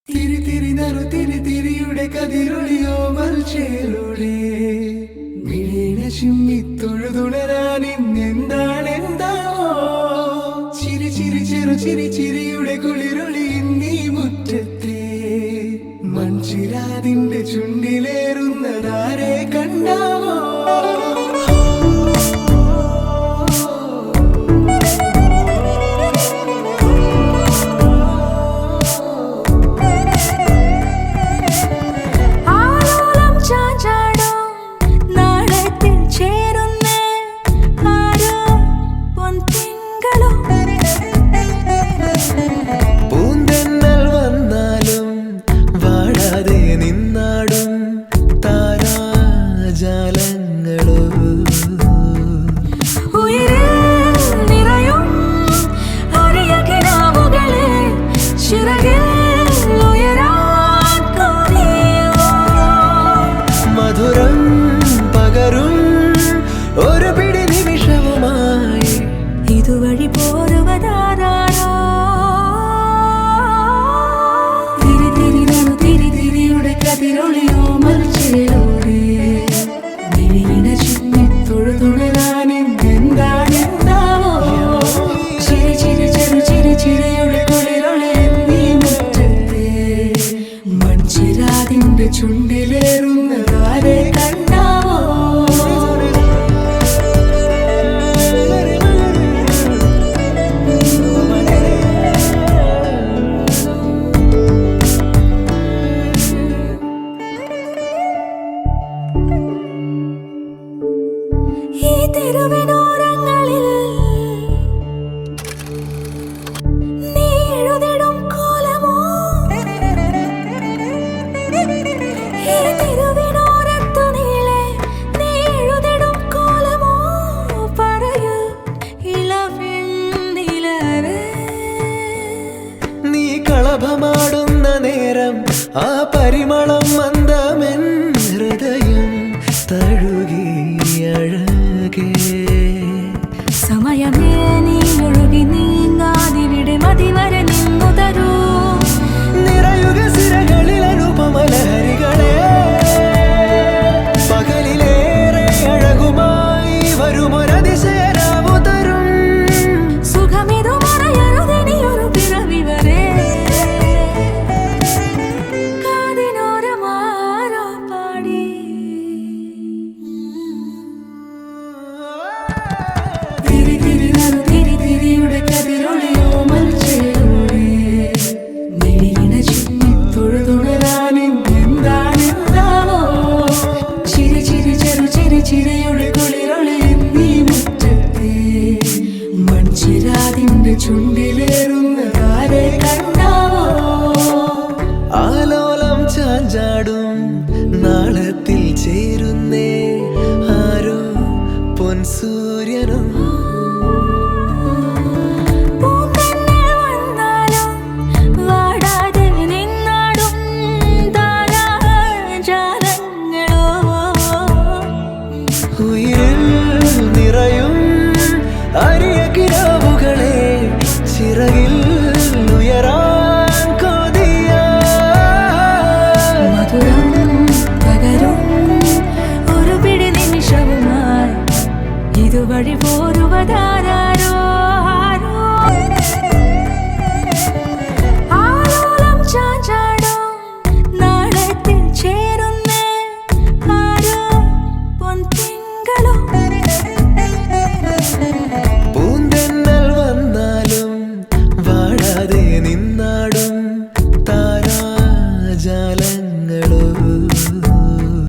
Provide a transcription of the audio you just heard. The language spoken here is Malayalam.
തിരി തിരി നറു തിരി തിരിയുടെ കതിരൊളിയോ മൽച്ചേലൂടെ മിഴീന ചിമ്മി തൊഴുതുണരാൻ ഇന്നെന്താണെന്താവോ ചിരി ചിരി ചെറു ചിരി ചിരിയുടെ കുളിരൊളി നീ മുറ്റത്തെ മൺചിരാതിന്റെ ചുണ്ടിലേറുന്നതാരെ കണ്ടാവോ ഇതുവഴി പോരുവതാരോ തിരി തിരി നറു തിരി തിരിയുടെ കതിരൊളിയോ മൽച്ചേലൂടെ മിഴീന ചിമ്മി തൊഴുതുണരാൻ ഇന്നെന്താണെന്താവോ ചിരി ചിരി ചെറു ചിരി ചിരിയുടെ കുളിരൊളി നീ മുറ്റത്തെ മൺചിരാതിന്റെ ചുണ്ടിലേറുന്നതാരെ കണ്ടാവോ ഈ തെരുവിനോരങ്ങളിൽ നീ എഴുതിടും കോലമോ ഈ തെരുവിനോരത്തു നീളെ നീ എഴുതിടും കോലമോ പറയൂ ഇളവെണ്ണിലവേ നീ കളഭമാടുന്ന നേരം ആ പരിമളം മന്ദമെൻ ഹൃദയം തഴുകി അഴകേ സമയമേ നീ ഒഴുകി നീങ്ങാതിവിടെ മതിവരെ